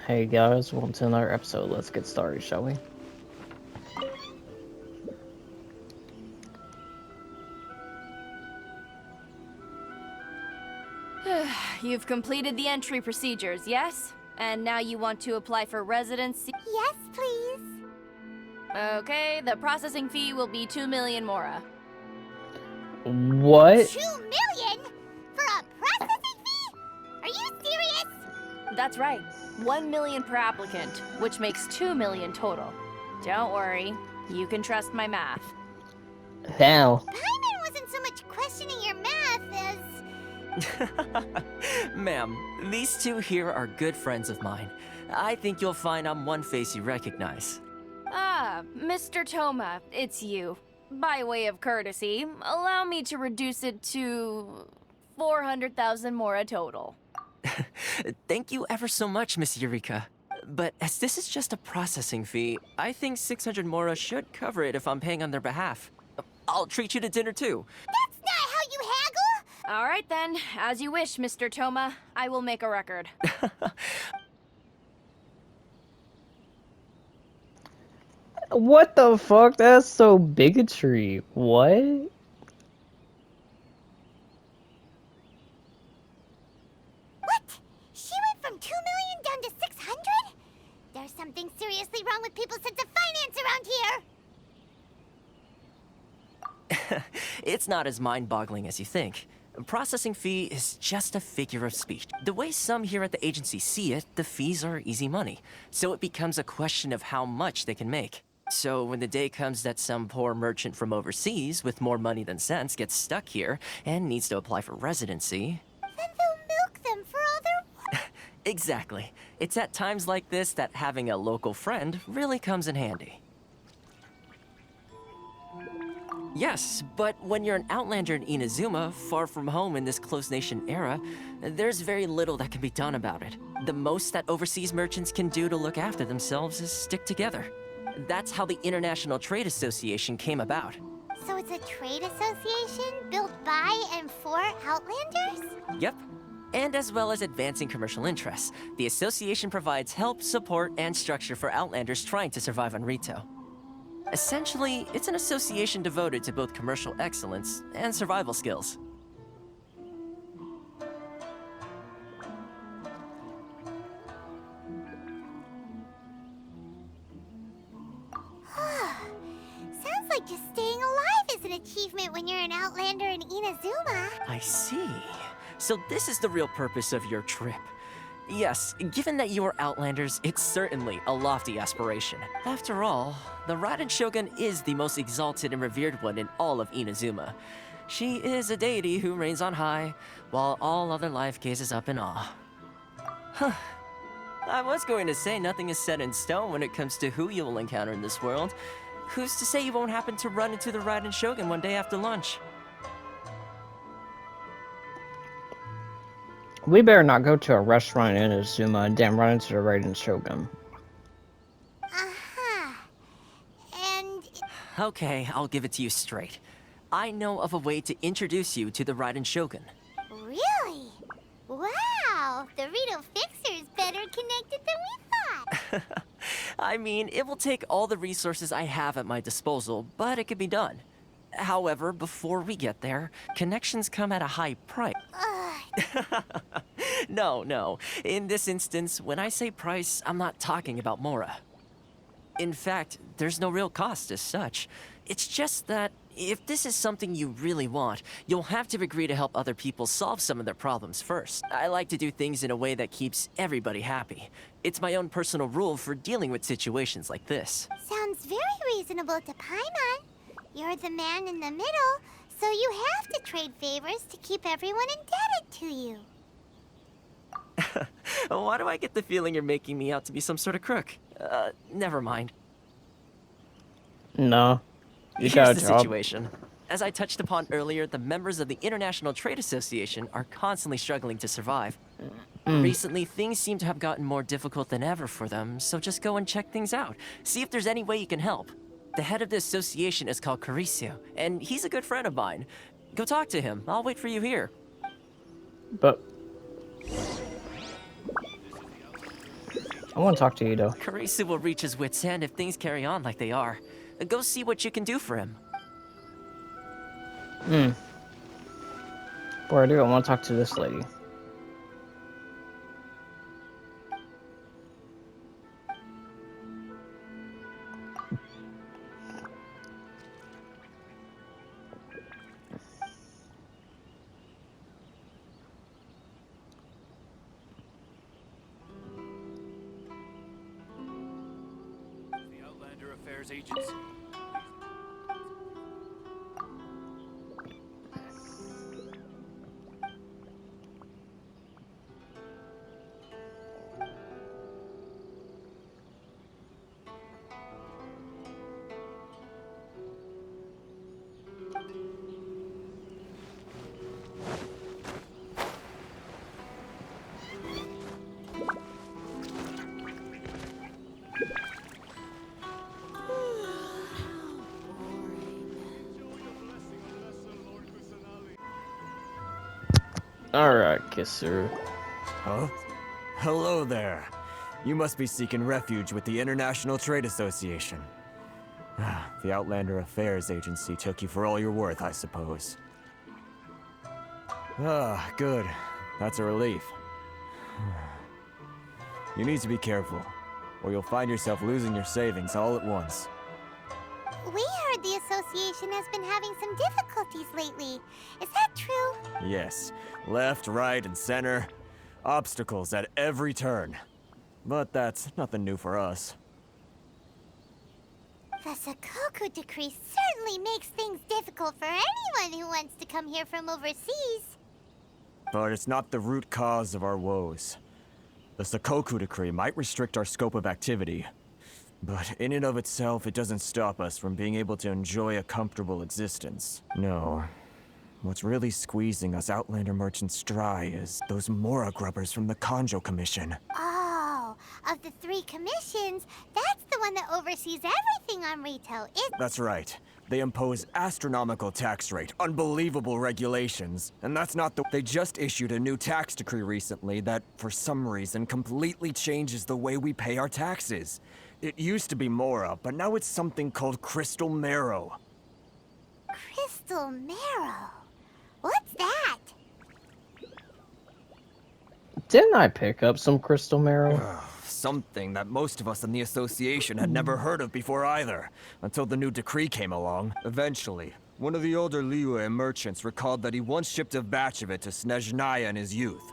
Hey guys, welcome to another episode. Let's get started, shall we? You've completed the entry procedures, yes? And now you want to apply for residency? Yes, please. Okay, the processing fee will be 2 million mora. What? 2 million? For a processing fee? Are you serious? That's right. 1 million per applicant, which makes 2 million total. Don't worry, you can trust my math. How? Paimon wasn't so much questioning your math as... Ma'am, these two here are good friends of mine. I think you'll find I'm one face you recognize. Ah, Mr. Toma, it's you. By way of courtesy, allow me to reduce it to 400,000 mora total. Thank you ever so much, Miss Eureka. But as this is just a processing fee, I think 600 mora should cover it if I'm paying on their behalf. I'll treat you to dinner too. That's not how you haggle! All right then, as you wish, Mr. Toma. I will make a record. What the fuck? That's so bigotry. What? What? She went from 2 million down to 600? There's something seriously wrong with people's sense of finance around here! It's not as mind-boggling as you think. A processing fee is just a figure of speech. The way some here at the agency see it, the fees are easy money. So it becomes a question of how much they can make. So when the day comes that some poor merchant from overseas with more money than sense gets stuck here and needs to apply for residency... Then they'll milk them for all their... Exactly. It's at times like this that having a local friend really comes in handy. Yes, but when you're an outlander in Inazuma, far from home in this closed nation era, there's very little that can be done about it. The most that overseas merchants can do to look after themselves is stick together. That's how the International Trade Association came about. So it's a trade association built by and for Outlanders? Yep. And as well as advancing commercial interests, the association provides help, support, and structure for outlanders trying to survive on Rito. Essentially, it's an association devoted to both commercial excellence and survival skills. Sounds like just staying alive is an achievement when you're an Outlander in Inazuma. I see. So this is the real purpose of your trip. Yes, given that you are Outlanders, it's certainly a lofty aspiration. After all, the Raiden Shogun is the most exalted and revered one in all of Inazuma. She is a deity who reigns on high, while all other life gazes up in awe. Huh. I was going to say nothing is set in stone when it comes to who you will encounter in this world. Who's to say you won't happen to run into the Raiden Shogun one day after lunch? We better not go to a restaurant in Azuma and then run into the Raiden Shogun. Uh-huh. And... Okay, I'll give it to you straight. I know of a way to introduce you to the Raiden Shogun. really? Wow! The Rito Fixer is better connected than we thought! I mean, it will take all the resources I have at my disposal, but it can be done. However, before we get there, connections come at a high price. No. In this instance, when I say price, I'm not talking about Mora. In fact, there's no real cost as such. It's just that if this is something you really want, you'll have to agree to help other people solve some of their problems first. I like to do things in a way that keeps everybody happy. It's my own personal rule for dealing with situations like this. Sounds very reasonable to Paimon. You're the man in the middle, so you have to trade favors to keep everyone indebted to you. Why do I get the feeling you're making me out to be some sort of crook? Never mind. No. You Here's got a the job. situation. As I touched upon earlier, the members of the International Trade Association are constantly struggling to survive. Recently, things seem to have gotten more difficult than ever for them, so just go and check things out. See if there's any way you can help. The head of the association is called Carisio, and he's a good friend of mine. Go talk to him. I'll wait for you here. But I want to talk to Ito. Karisu will reach his wit's end if things carry on like they are. Go see what you can do for him. Before I do, I want to talk to this lady. The Outlander Affairs Agency. Alright, Kisser. Huh? Hello there. You must be seeking refuge with the International Trade Association. The Outlander Affairs Agency took you for all you're worth, I suppose. Ah, good. That's a relief. You need to be careful, or you'll find yourself losing your savings all at once. We heard the association has been having some difficulties lately. Is that true? Yes, left, right, and center. Obstacles at every turn. But that's nothing new for us. The Sakoku decree certainly makes things difficult for anyone who wants to come here from overseas. But it's not the root cause of our woes. The Sakoku decree might restrict our scope of activity, but in and of itself, it doesn't stop us from being able to enjoy a comfortable existence. No. What's really squeezing us Outlander merchants dry is those Mora grubbers from the Kanjo Commission. Oh, of the 3 commissions, that's the one that oversees everything on retail, That's right. They impose astronomical tax rate, unbelievable regulations, and that's not the... They just issued a new tax decree recently that, for some reason, completely changes the way we pay our taxes. It used to be Mora, but now it's something called Crystal Marrow. Crystal Marrow. What's that? Didn't I pick up some crystal marrow? Something that most of us in the association had never heard of before either, until the new decree came along. Eventually, one of the older Liyue merchants recalled that he once shipped a batch of it to Snezhnaya in his youth.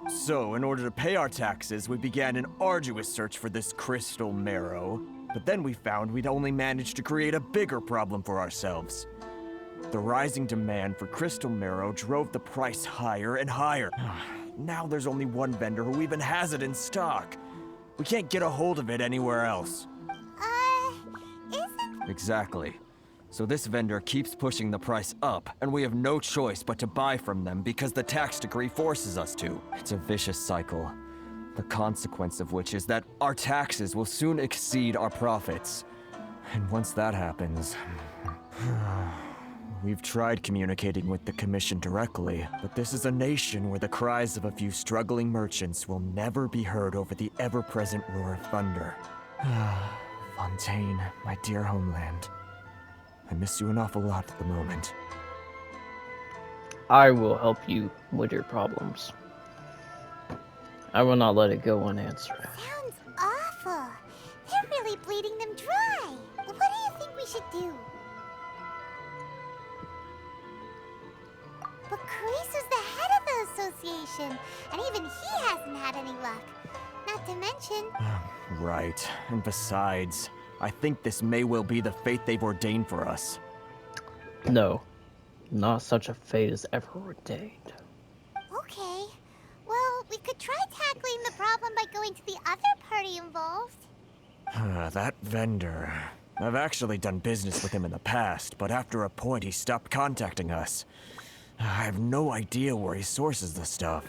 So, in order to pay our taxes, we began an arduous search for this crystal marrow. But then we found we'd only managed to create a bigger problem for ourselves. The rising demand for crystal marrow drove the price higher and higher. Now there's only one vendor who even has it in stock. We can't get a hold of it anywhere else. Isn't... Exactly. So this vendor keeps pushing the price up, and we have no choice but to buy from them because the tax decree forces us to. It's a vicious cycle. The consequence of which is that our taxes will soon exceed our profits. And once that happens... We've tried communicating with the Commission directly, but this is a nation where the cries of a few struggling merchants will never be heard over the ever-present roar of thunder. Fontaine, my dear homeland. I miss you an awful lot at the moment. I will help you with your problems. I will not let it go unanswered. Sounds awful. They're really bleeding them dry. What do you think we should do? But Karisu's the head of the association, and even he hasn't had any luck. Not to mention... Right. And besides, I think this may well be the fate they've ordained for us. No, not such a fate is ever ordained. Okay. Well, we could try tackling the problem by going to the other party involved. That vendor... I've actually done business with him in the past, but after a point he stopped contacting us. I have no idea where he sources the stuff.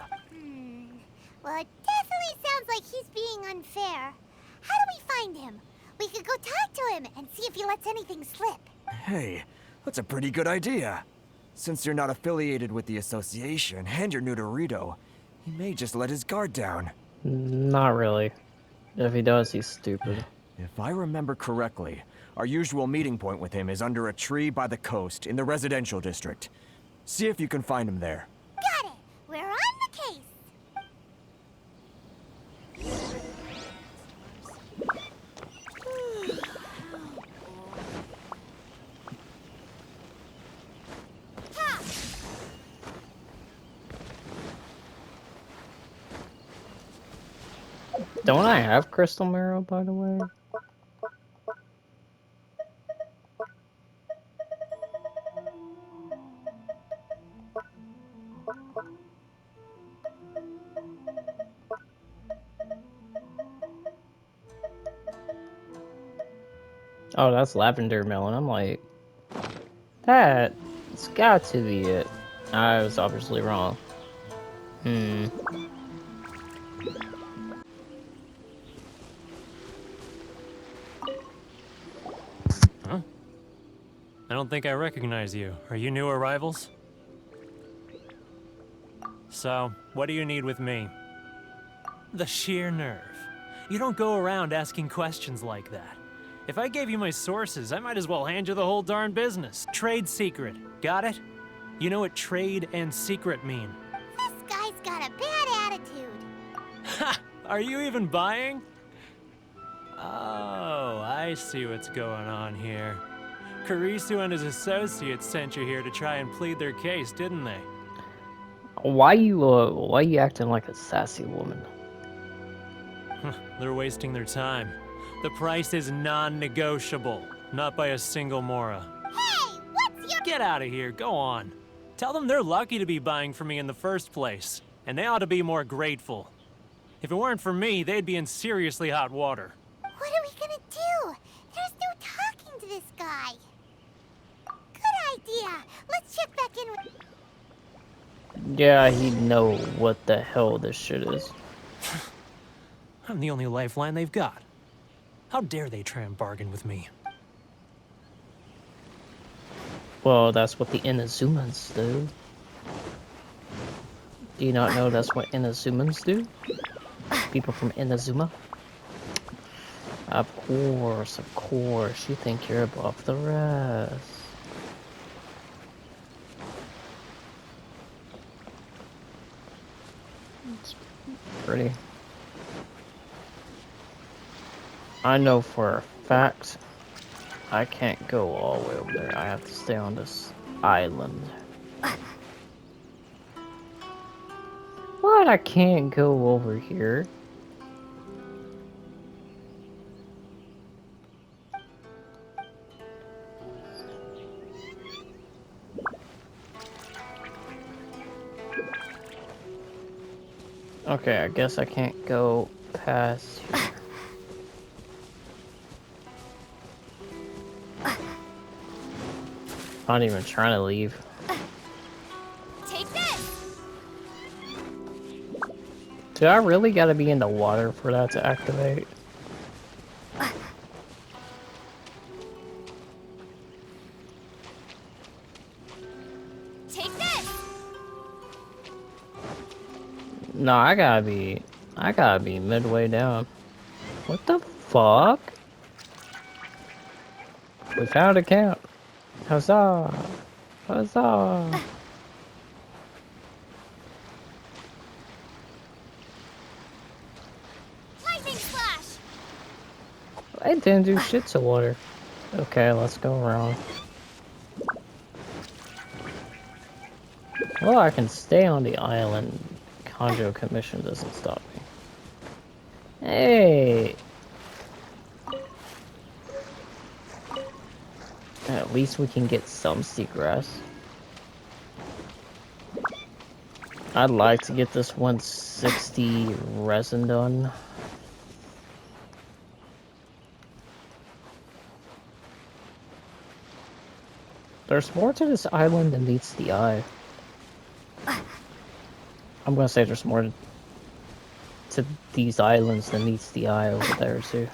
Well, it definitely sounds like he's being unfair. How do we find him? We could go talk to him and see if he lets anything slip. Hey, that's a pretty good idea. Since you're not affiliated with the association and you're new to Rito, he may just let his guard down. Not really. If he does, he's stupid. If I remember correctly, our usual meeting point with him is under a tree by the coast in the residential district. See if you can find him there. Got it! We're on the case! Don't I have crystal marrow, by the way? Oh, that's lavender melon. I'm like, that's got to be it. I was obviously wrong. Hmm. Huh? I don't think I recognize you. Are you new arrivals? So, what do you need with me? The sheer nerve. You don't go around asking questions like that. If I gave you my sources, I might as well hand you the whole darn business. Trade secret. Got it? You know what trade and secret mean. This guy's got a bad attitude. Ha! Are you even buying? Oh, I see what's going on here. Karisu and his associates sent you here to try and plead their case, didn't they? Why you acting like a sassy woman? They're wasting their time. The price is non-negotiable, not by a single Mora. Hey, what's your... Get out of here, go on. Tell them they're lucky to be buying from me in the first place, and they ought to be more grateful. If it weren't for me, they'd be in seriously hot water. What are we gonna do? There's no talking to this guy. Good idea. Let's check back in with... Yeah, he'd know what the hell this shit is. I'm the only lifeline they've got. How dare they try and bargain with me? Well, that's what the Inazumans do. Do you not know that's what Inazumans do? People from Inazuma? Of course, you think you're above the rest. It's pretty. I know for a fact I can't go all the way over there. I have to stay on this island. What? I can't go over here. Okay, I guess I can't go past here. I'm not even trying to leave. Take this! Do I really gotta be in the water for that to activate? Take this! No, I gotta be midway down. What the fuck? We found a camp. Huzzah! Huzzah! Lightning slash! I didn't do shit to water. Okay, let's go around. Well, I can stay on the island. Conjo Commission doesn't stop me. Hey! At least we can get some seagrass. I'd like to get this 160 resin done. There's more to this island than meets the eye. I'm gonna say there's more to these islands than meets the eye over there too.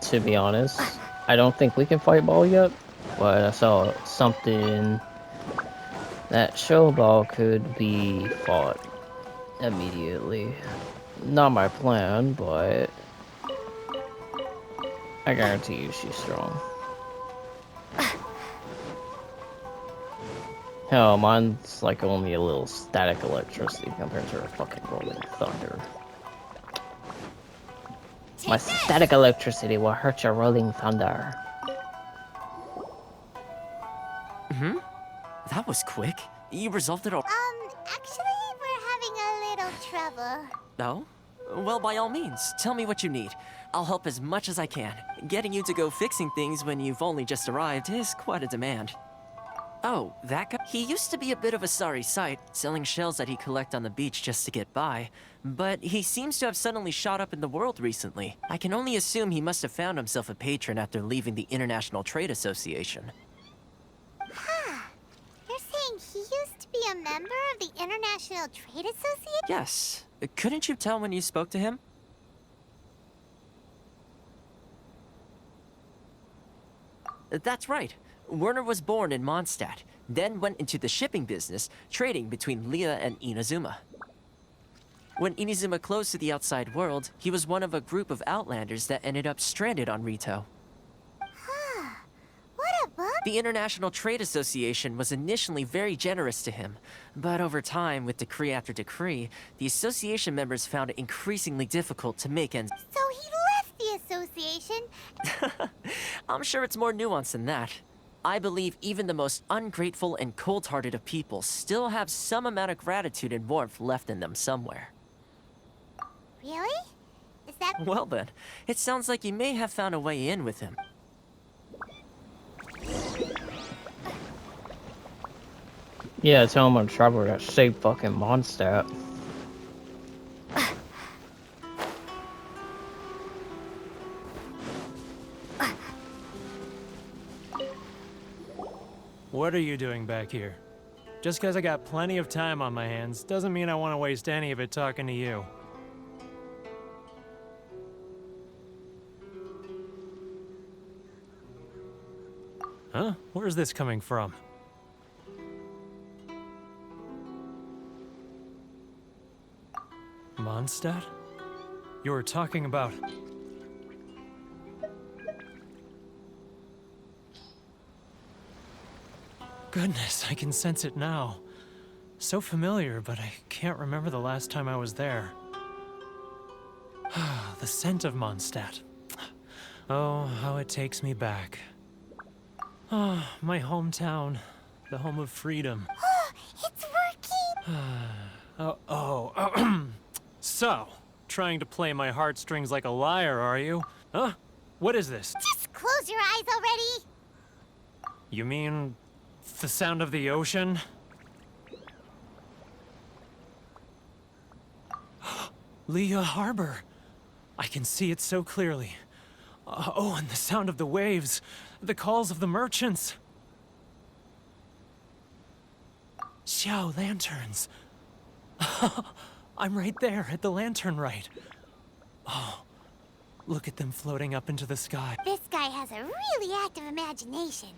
to be honest. I don't think we can fight ball yet, but I saw something that show ball could be fought immediately. Not my plan, but I guarantee you she's strong. Hell, mine's like only a little static electricity compared to her fucking rolling thunder. My static electricity will hurt your rolling thunder. That was quick. You resolved it all. Actually, we're having a little trouble. No? Well, by all means, tell me what you need. I'll help as much as I can. Getting you to go fixing things when you've only just arrived is quite a demand. Oh, that guy? He used to be a bit of a sorry sight, selling shells that he collect on the beach just to get by. But he seems to have suddenly shot up in the world recently. I can only assume he must have found himself a patron after leaving the International Trade Association. You're saying he used to be a member of the International Trade Association? Yes. Couldn't you tell when you spoke to him? That's right. Werner was born in Mondstadt, then went into the shipping business, trading between Leah and Inazuma. When Inazuma closed to the outside world, he was one of a group of outlanders that ended up stranded on Rito. What a bum! The International Trade Association was initially very generous to him, but over time, with decree after decree, the association members found it increasingly difficult to make ends. So he left the association? I'm sure it's more nuanced than that. I believe even the most ungrateful and cold-hearted of people still have some amount of gratitude and warmth left in them somewhere. Really? Is that... Well then, it sounds like you may have found a way in with him. Yeah, tell him I'm trouble that shape fucking Mondstadt. What are you doing back here? Just because I got plenty of time on my hands doesn't mean I want to waste any of it talking to you. Huh? Where's this coming from? Mondstadt? You were talking about... Goodness, I can sense it now. So familiar, but I can't remember the last time I was there. The scent of Mondstadt. Oh, how it takes me back. Oh, my hometown. The home of freedom. It's working! So, trying to play my heartstrings like a liar, are you? Huh? What is this? Just close your eyes already! You mean the sound of the ocean? Leah Harbor. I can see it so clearly. Oh, and the sound of the waves. The calls of the merchants. Xiao lanterns. I'm right there at the lantern right. Oh, look at them floating up into the sky. This guy has a really active imagination.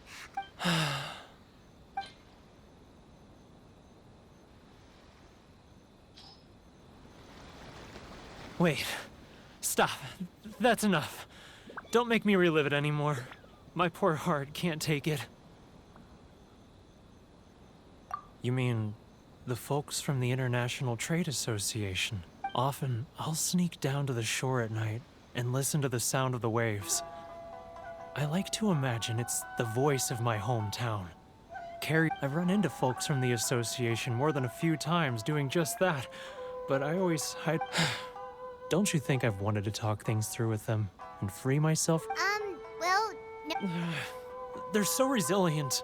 Wait. Stop. That's enough. Don't make me relive it anymore. My poor heart can't take it. You mean the folks from the International Trade Association? Often, I'll sneak down to the shore at night and listen to the sound of the waves. I like to imagine it's the voice of my hometown. I've run into folks from the association more than a few times doing just that, but I always hide. Don't you think I've wanted to talk things through with them and free myself? Well, no. They're so resilient.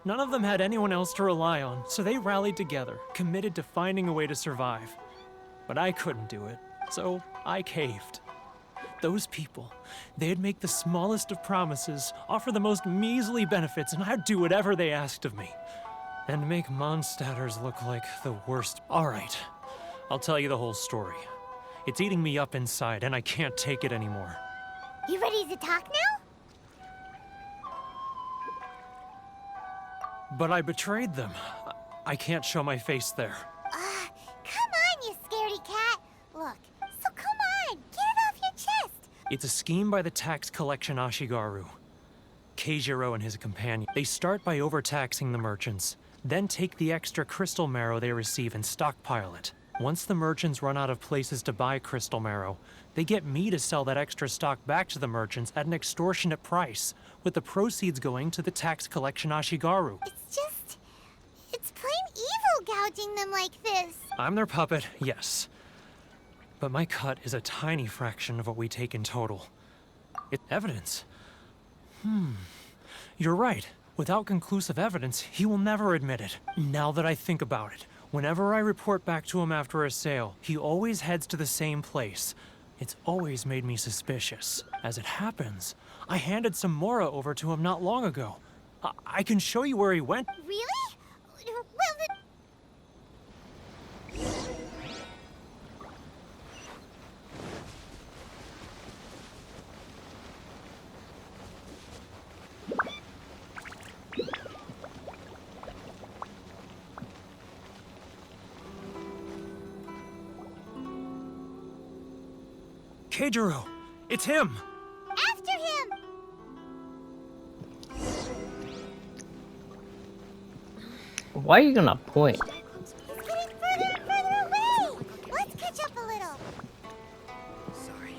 None of them had anyone else to rely on, so they rallied together, committed to finding a way to survive. But I couldn't do it, so I caved. Those people, they'd make the smallest of promises, offer the most measly benefits, and I'd do whatever they asked of me. And make Mondstadters look like the worst. All right, I'll tell you the whole story. It's eating me up inside, and I can't take it anymore. You ready to talk now? But I betrayed them. I can't show my face there. Come on, you scaredy cat. Look, so come on, get it off your chest. It's a scheme by the tax collection Ashigaru. Keijiro and his companion. They start by overtaxing the merchants, then take the extra crystal marrow they receive and stockpile it. Once the merchants run out of places to buy crystal marrow, they get me to sell that extra stock back to the merchants at an extortionate price, with the proceeds going to the tax collection Ashigaru. It's plain evil gouging them like this. I'm their puppet, yes. But my cut is a tiny fraction of what we take in total. It's evidence. You're right. Without conclusive evidence, he will never admit it. Now that I think about it, whenever I report back to him after a sale, he always heads to the same place. It's always made me suspicious. As it happens, I handed some Mora over to him not long ago. I can show you where he went. Really? Well, Keijiro! It's him! after him! Why are you gonna point? He's getting further and further away! Let's catch up a little. Sorry.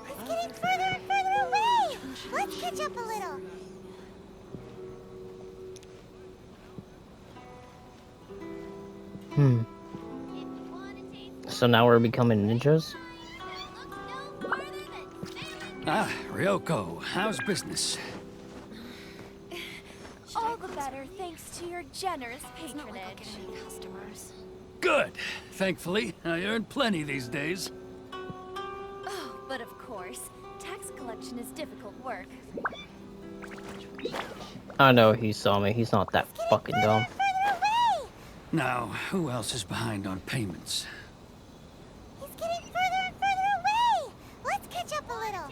He's getting further and further away! Let's catch up a little. So now we're becoming ninjas? Ah, Ryoko, how's business? All the better thanks to your generous patronage. Customers. Good. Thankfully, I earn plenty these days. Oh, but of course, tax collection is difficult work. I know he saw me. He's not that fucking dumb. Further away! Now, who else is behind on payments? He's getting further and further away! Let's catch up a little.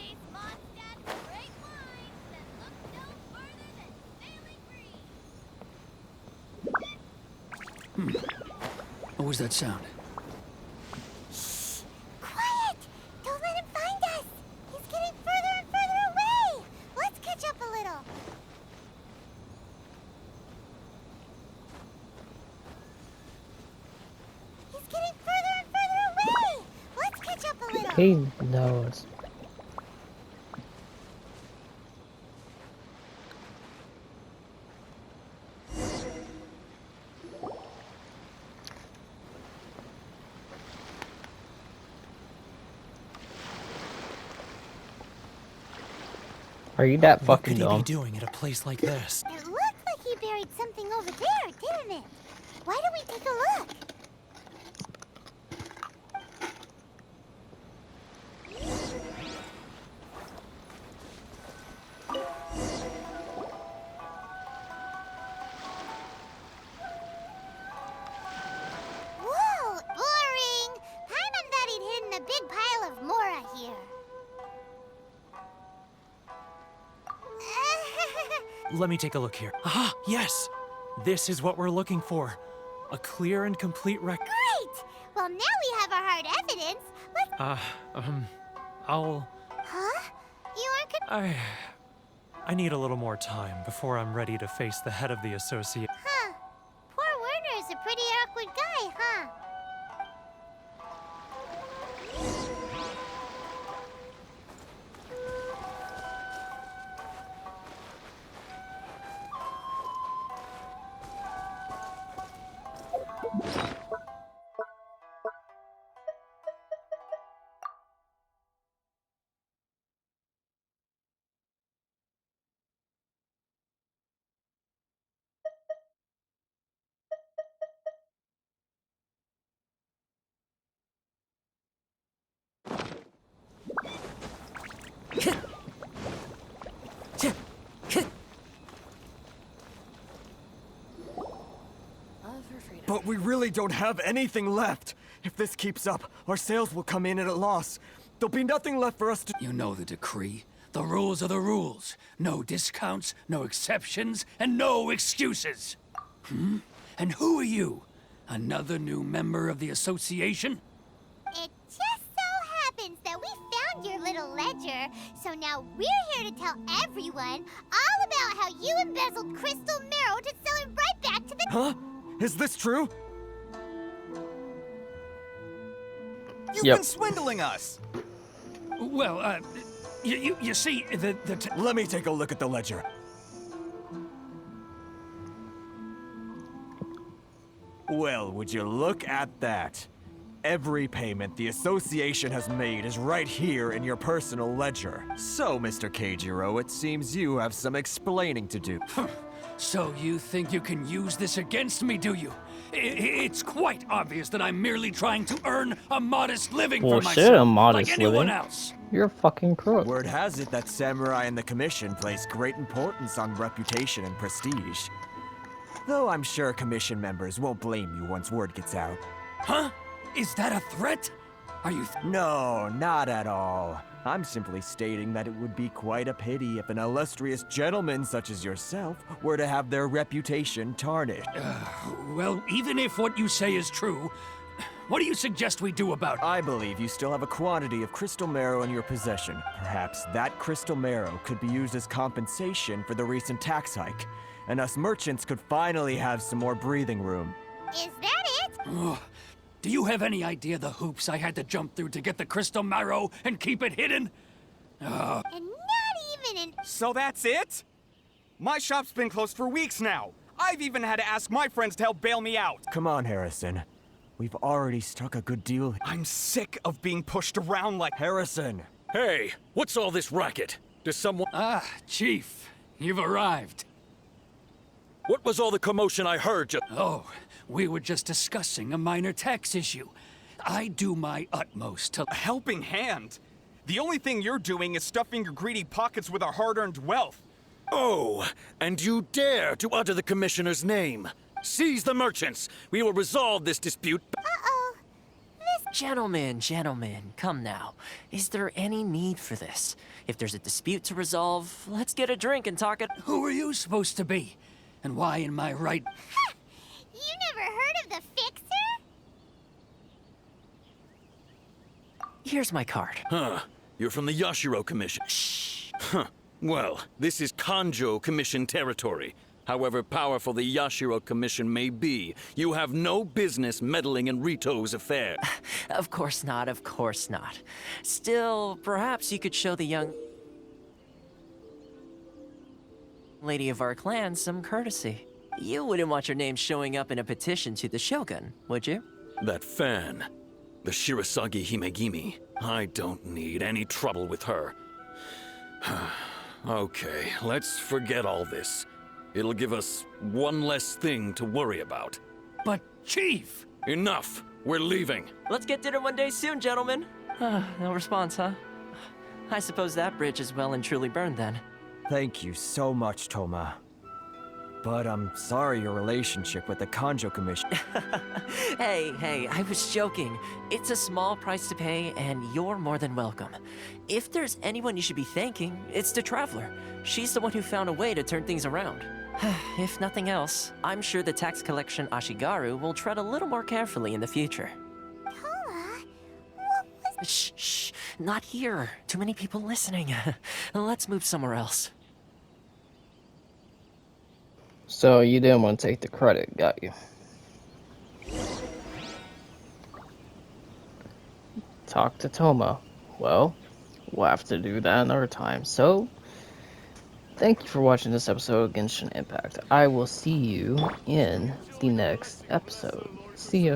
What was that sound? Quiet! Don't let him find us! He's getting further and further away! Let's catch up a little. He's getting further and further away! Let's catch up a little. He knows. Are you that What fucking could he dumb? be doing at a place like this? It looked like he buried something over there, didn't it? Why don't we take a look? Whoa, boring! Paimon thought he'd hidden a big pile of Mora here. Let me take a look here. Ah, yes! This is what we're looking for. A clear and complete Great! Well, now we have our hard evidence. Let's... I'll... Huh? You aren't I need a little more time before I'm ready to face the head of the association. Huh. Poor Werner is a pretty awkward guy, huh? But we really don't have anything left. If this keeps up, our sales will come in at a loss. there'll be nothing left for us to... You know the decree. The rules are the rules. No discounts, no exceptions, and no excuses. And who are you? Another new member of the association? It just so happens that we found your little ledger, so now we're here to tell everyone all about how you embezzled crystal marrow to sell it right back to the... Huh? Is this true? You've Yep. been swindling us! Well, you see, Let me take a look at the ledger. Well, would you look at that? Every payment the association has made is right here in your personal ledger. So, Mr. Keijiro, it seems you have some explaining to do. So you think you can use this against me, do you? It's quite obvious that I'm merely trying to earn a modest living for Bullshit, myself, a modest like anyone living. else. You're a fucking crook. Word has it that samurai and the commission place great importance on reputation and prestige. Though I'm sure commission members won't blame you once word gets out. Huh? Is that a threat? Are you... No, not at all. I'm simply stating that it would be quite a pity if an illustrious gentleman such as yourself were to have their reputation tarnished. Well, even if what you say is true, what do you suggest we do about it? I believe you still have a quantity of crystal marrow in your possession. Perhaps that crystal marrow could be used as compensation for the recent tax hike, and us merchants could finally have some more breathing room. Is that it? Ugh. Do you have any idea the hoops I had to jump through to get the crystal marrow and keep it hidden? And not even an... So that's it? My shop's been closed for weeks now. I've even had to ask my friends to help bail me out. Come on, Harrison. We've already struck a good deal. I'm sick of being pushed around like... Harrison! Hey, what's all this racket? Does someone... Ah, Chief, you've arrived. What was all the commotion I heard just... Oh, we were just discussing a minor tax issue. I do my utmost to... A helping hand. The only thing you're doing is stuffing your greedy pockets with our hard-earned wealth. Oh, and you dare to utter the commissioner's name. Seize the merchants. We will resolve this dispute. Uh-oh. Gentlemen, come now. Is there any need for this? If there's a dispute to resolve, let's get a drink and talk it. Who are you supposed to be? And why in my right... You never heard of the Fixer? Here's my card. Huh. You're from the Yashiro Commission. Shh. Huh. Well, this is Kanjo Commission territory. However powerful the Yashiro Commission may be, you have no business meddling in Rito's affairs. Of course not. Still, perhaps you could show the young lady of our clan some courtesy. You wouldn't want your name showing up in a petition to the Shogun, would you? That fan, the Shirasagi Himegimi, I don't need any trouble with her. Okay, let's forget all this. It'll give us one less thing to worry about. But, Chief! Enough! We're leaving. Let's get dinner one day soon, gentlemen. No response, huh? I suppose that bridge is well and truly burned then. Thank you so much, Toma. But I'm sorry your relationship with the Kanjo Commission... Hey, I was joking. It's a small price to pay, and you're more than welcome. If there's anyone you should be thanking, it's the Traveler. She's the one who found a way to turn things around. If nothing else, I'm sure the tax collection Ashigaru will tread a little more carefully in the future. Toma, what was... Shh, not here. Too many people listening. Let's move somewhere else. So you didn't want to take the credit, got you? Talk to Toma. Well, we'll have to do that another time. So, thank you for watching this episode of Genshin Impact. I will see you in the next episode. See ya.